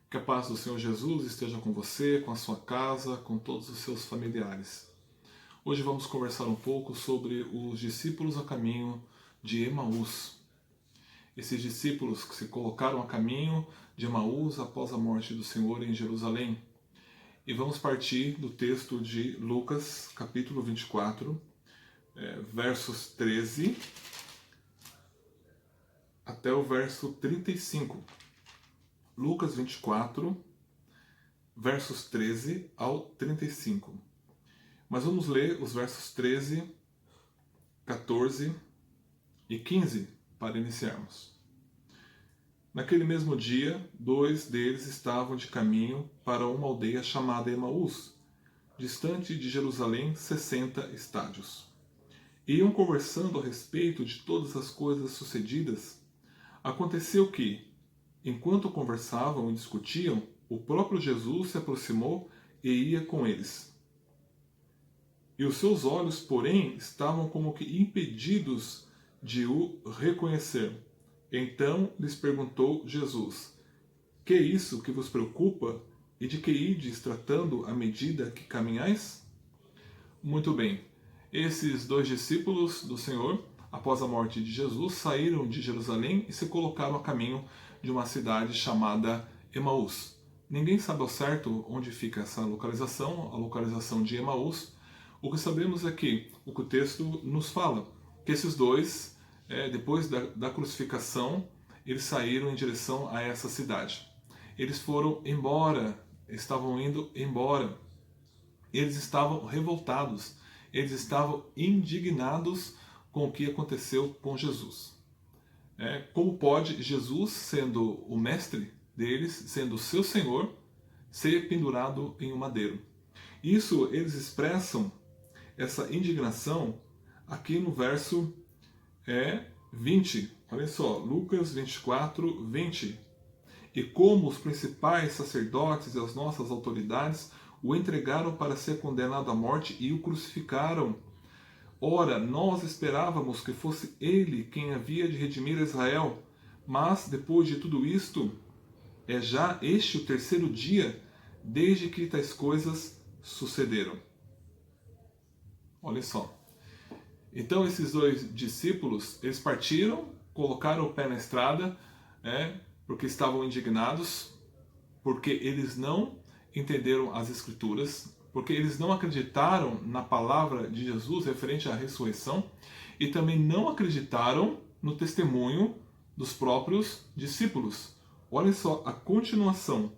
Que a paz do Senhor Jesus esteja com você, com a sua casa, com todos os seus familiares. Hoje vamos conversar um pouco sobre os discípulos a caminho de Emaús. Esses discípulos que se colocaram a caminho de Emaús após a morte do Senhor em Jerusalém. E vamos partir do texto de Lucas, capítulo 24, versos 13 até o verso 35. Lucas 24, versos 13 ao 35. Mas vamos ler os versos 13, 14 e 15 para iniciarmos. Naquele mesmo dia, 2 deles estavam de caminho para uma aldeia chamada Emaús, distante de Jerusalém 60 estádios. Iam conversando a respeito de todas as coisas sucedidas. Aconteceu que, enquanto conversavam e discutiam, o próprio Jesus se aproximou e ia com eles. E os seus olhos, porém, estavam como que impedidos de o reconhecer. Então lhes perguntou Jesus: Que é isso que vos preocupa e de que ides tratando à medida que caminhais? Muito bem, esses 2 discípulos do Senhor, após a morte de Jesus, saíram de Jerusalém e se colocaram a caminho de uma cidade chamada Emaús. Ninguém sabe ao certo onde fica essa localização, a localização de Emaús. O que sabemos é que o texto nos fala que esses dois, depois da crucificação, eles saíram em direção a essa cidade. Eles foram embora, estavam indo embora. Eles estavam revoltados, eles estavam indignados com o que aconteceu com Jesus. Como pode Jesus, sendo o mestre deles, sendo o seu Senhor, ser pendurado em um madeiro? Isso eles expressam, essa indignação, aqui no verso 20. Olha só, Lucas 24, 20. E como os principais sacerdotes e as nossas autoridades o entregaram para ser condenado à morte e o crucificaram. Ora, nós esperávamos que fosse ele quem havia de redimir Israel, mas depois de tudo isto, é já este o 3º dia desde que tais coisas sucederam. Olha só. Então esses 2 discípulos, eles partiram, colocaram o pé na estrada, porque estavam indignados, porque eles não entenderam as Escrituras, porque eles não acreditaram na palavra de Jesus referente à ressurreição e também não acreditaram no testemunho dos próprios discípulos. Olha só a continuação.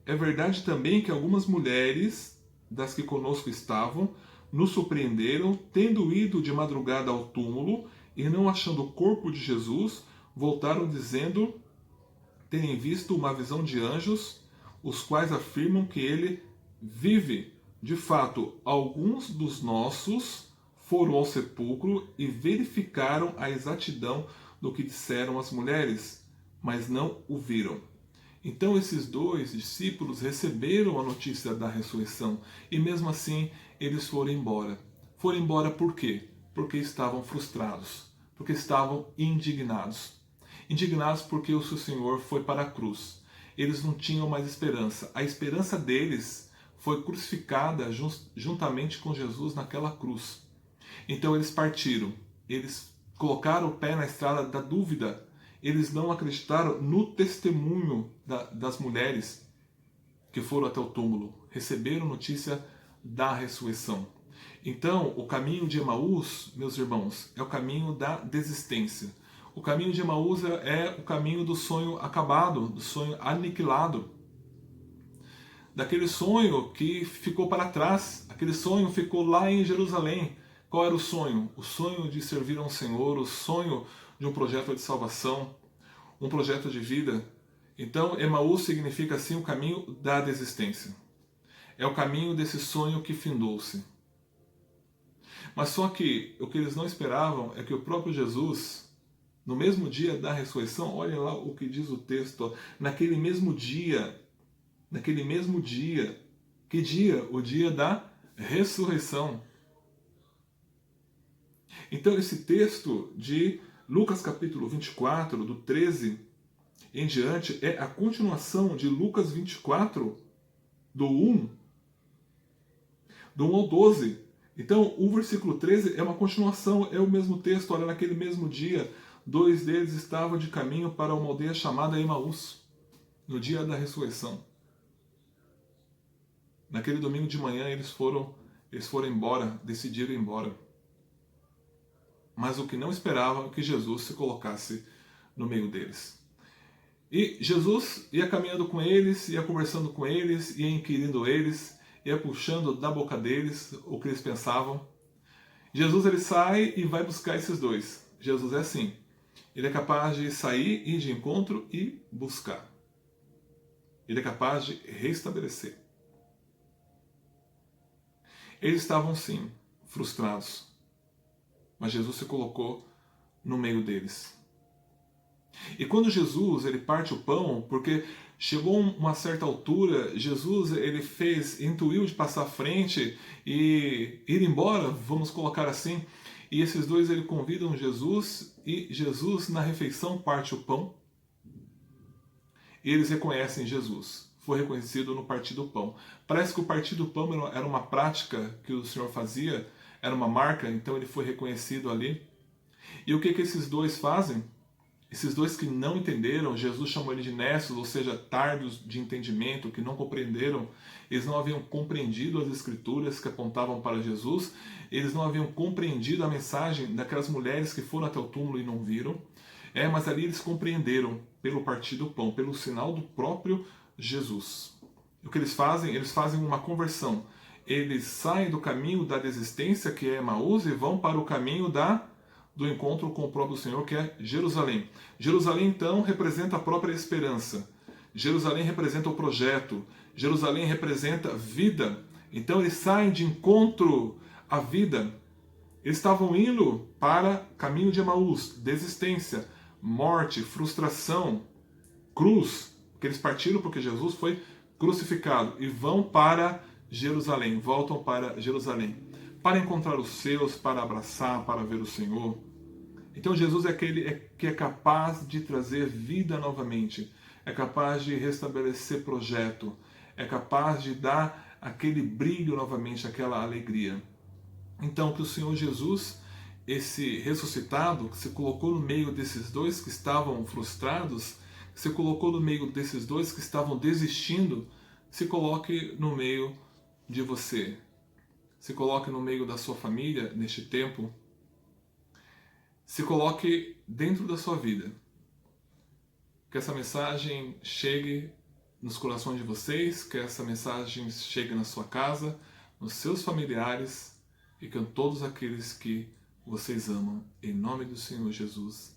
É verdade também que algumas mulheres das que conosco estavam nos surpreenderam, tendo ido de madrugada ao túmulo e não achando o corpo de Jesus, voltaram dizendo terem visto uma visão de anjos, os quais afirmam que ele vive. De fato, alguns dos nossos foram ao sepulcro e verificaram a exatidão do que disseram as mulheres, mas não o viram. Então esses 2 discípulos receberam a notícia da ressurreição e mesmo assim eles foram embora. Foram embora por quê? Porque estavam frustrados, porque estavam indignados. Indignados porque o seu Senhor foi para a cruz. Eles não tinham mais esperança. A esperança deles foi crucificada juntamente com Jesus naquela cruz. Então eles partiram, eles colocaram o pé na estrada da dúvida, eles não acreditaram no testemunho das mulheres que foram até o túmulo, receberam notícia da ressurreição. Então o caminho de Emaús, meus irmãos, é o caminho da desistência. O caminho de Emaús é o caminho do sonho acabado, do sonho aniquilado. Daquele sonho que ficou para trás, aquele sonho ficou lá em Jerusalém. Qual era o sonho? O sonho de servir ao Senhor, o sonho de um projeto de salvação, um projeto de vida. Então, Emaús significa assim o caminho da desistência. É o caminho desse sonho que findou-se. Mas só que o que eles não esperavam é que o próprio Jesus, no mesmo dia da ressurreição, olhem lá o que diz o texto, naquele mesmo dia, que dia? O dia da ressurreição. Então esse texto de Lucas capítulo 24, do 13 em diante é a continuação de Lucas 24, do 1 ao 12. Então, o versículo 13 é uma continuação, é o mesmo texto. Olha, naquele mesmo dia, 2 deles estavam de caminho para uma aldeia chamada Emaús, no dia da ressurreição. Naquele domingo de manhã eles foram embora, decidiram ir embora. Mas o que não esperavam é que Jesus se colocasse no meio deles. E Jesus ia caminhando com eles, ia conversando com eles, ia inquirindo eles, ia puxando da boca deles o que eles pensavam. Jesus ele sai e vai buscar esses dois. Jesus é assim. Ele é capaz de sair, ir de encontro e buscar. Ele é capaz de restabelecer. Eles estavam sim, frustrados. Mas Jesus se colocou no meio deles. E quando Jesus ele parte o pão, porque chegou uma certa altura, Jesus ele intuiu de passar à frente e ir embora, vamos colocar assim. E esses dois ele convidam Jesus e Jesus na refeição parte o pão. E eles reconhecem Jesus. Foi reconhecido no partir do pão. Parece que o partir do pão era uma prática que o Senhor fazia, era uma marca, então ele foi reconhecido ali. E o que esses dois fazem? Esses dois que não entenderam, Jesus chamou ele de nécios, ou seja, tardos de entendimento, que não compreenderam, eles não haviam compreendido as escrituras que apontavam para Jesus, eles não haviam compreendido a mensagem daquelas mulheres que foram até o túmulo e não viram, mas ali eles compreenderam pelo partir do pão, pelo sinal do próprio Jesus. O que eles fazem? Eles fazem uma conversão. Eles saem do caminho da desistência, que é Emaús, e vão para o caminho do encontro com o próprio Senhor, que é Jerusalém. Jerusalém, então, representa a própria esperança. Jerusalém representa o projeto. Jerusalém representa vida. Então, eles saem de encontro à vida. Eles estavam indo para caminho de Emaús, desistência, morte, frustração, cruz, porque eles partiram porque Jesus foi crucificado e vão para Jerusalém, voltam para Jerusalém, para encontrar os seus, para abraçar, para ver o Senhor. Então Jesus é aquele que é capaz de trazer vida novamente, é capaz de restabelecer projeto, é capaz de dar aquele brilho novamente, aquela alegria. Então que o Senhor Jesus, esse ressuscitado, que se colocou no meio desses dois que estavam frustrados, que se colocou no meio desses dois que estavam desistindo, se coloque no meio de você. Se coloque no meio da sua família neste tempo. Se coloque dentro da sua vida. Que essa mensagem chegue nos corações de vocês, que essa mensagem chegue na sua casa, nos seus familiares e com todos aqueles que vocês amam. Em nome do Senhor Jesus.